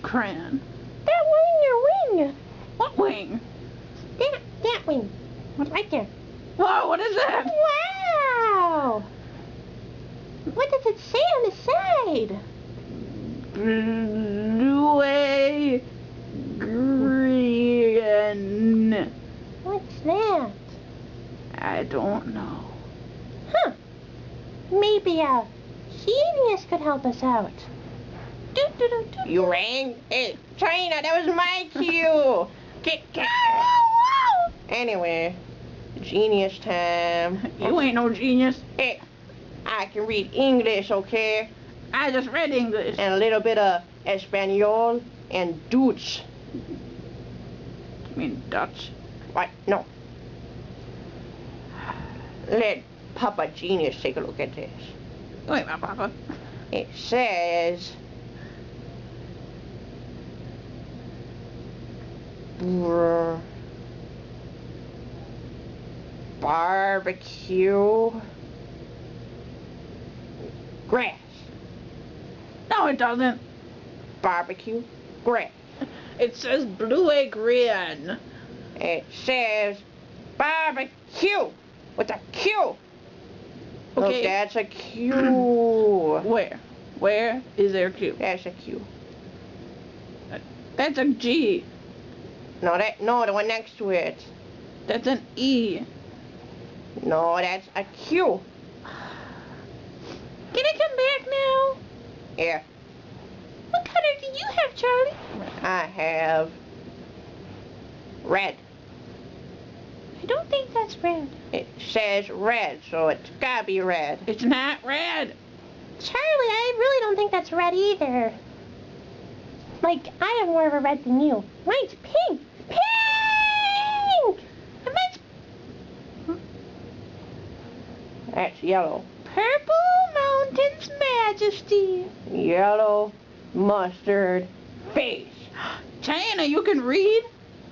crayon? That wing, your wing. What wing? That wing. Right there. Whoa, what is that? Wow. What does it say on the side? Blue green. What's that? I don't know. Huh. Maybe a genius could help us out. You rang? Hey, China, that was my cue. Anyway, genius time. You ain't no genius. Hey, I can read English, okay? I just read English. And a little bit of Espanol and Dutch. You mean Dutch? What? No. Let Papa Genius take a look at this. Wait, my Papa. It says... barbecue grass. No, it doesn't. Barbecue grass. It says blue green. It says barbecue with a Q. Okay. Look, that's a Q. Where? Where is there a Q? That's a Q. That's a G. No, the one next to it. That's an E. No, that's a Q. Can I come back now? Yeah, What color do you have, Charlie? I have red. I don't think that's red. It says red, so it's gotta be red. It's not red. Charlie, I really don't think that's red either. Like, I have more of a red than you. Mine's pink. Pink! And mine's That's yellow. Purple Mountain's Majesty. Yellow mustard face. China, you can read?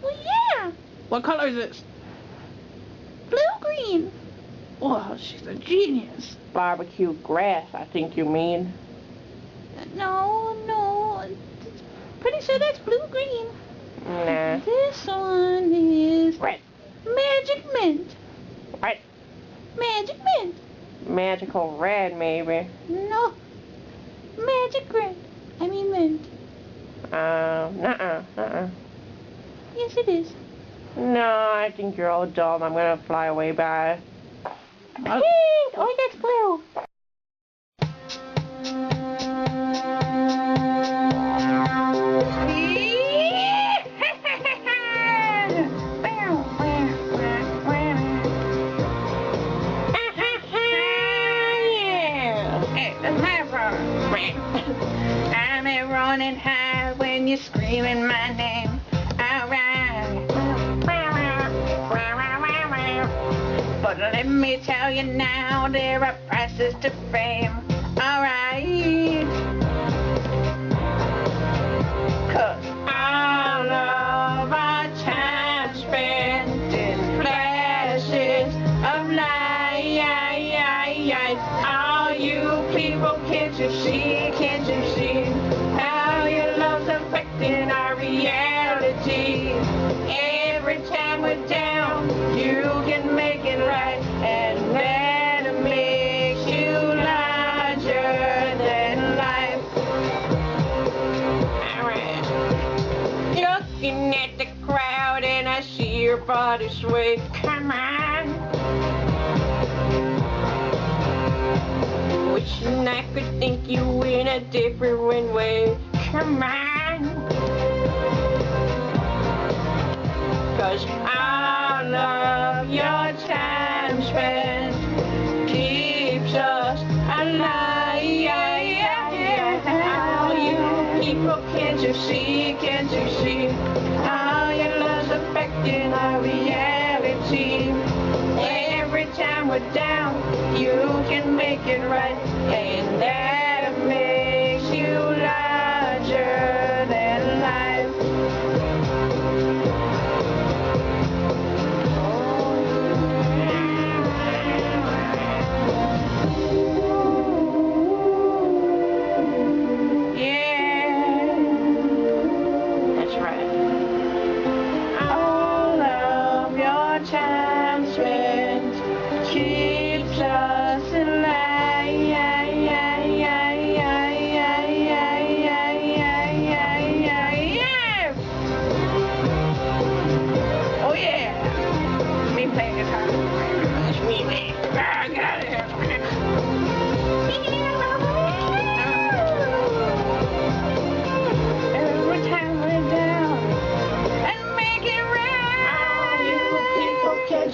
Well, yeah. What color is this? Blue-green. Oh, she's a genius. Barbecue grass, I think you mean. No. Pretty sure that's blue-green. Nah. This one is Red. Magic Mint. Red. Magic Mint. Magical red, maybe. No. Magic Red. I mean mint. Nuh-uh. Yes, it is. No, I think you're all dumb. I'm gonna fly away by. Pink! Oh, that's blue. I'm a running high when you're screaming my name. Alright. But let me tell you now, there are prices to fame. Alright. 'Cause all of our time spent in flashes of light. All you people, can't you see how your love's affecting our reality? Every time we're down, you can make it right, and that makes you larger than life. Alright. Looking at the crowd and I see your body sway. Come on. Wishing I could think you in a different way. Come on. 'Cause all of your time spent keeps us alive. All you people, can't you see how your love's affecting our reality? Every time we're down, you can make it right, and that makes you larger than life. Yeah.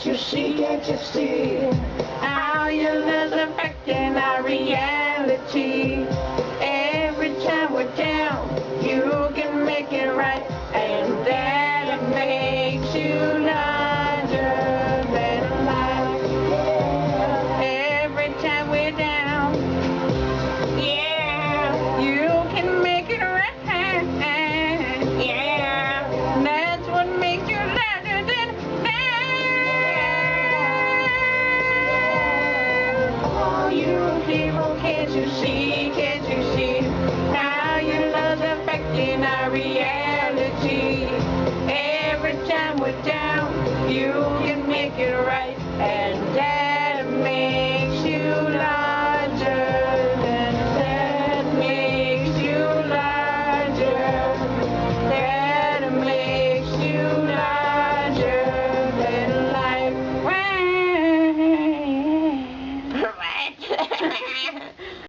Can't you see, can't you see how your love's affecting our reality? Every time we're down, you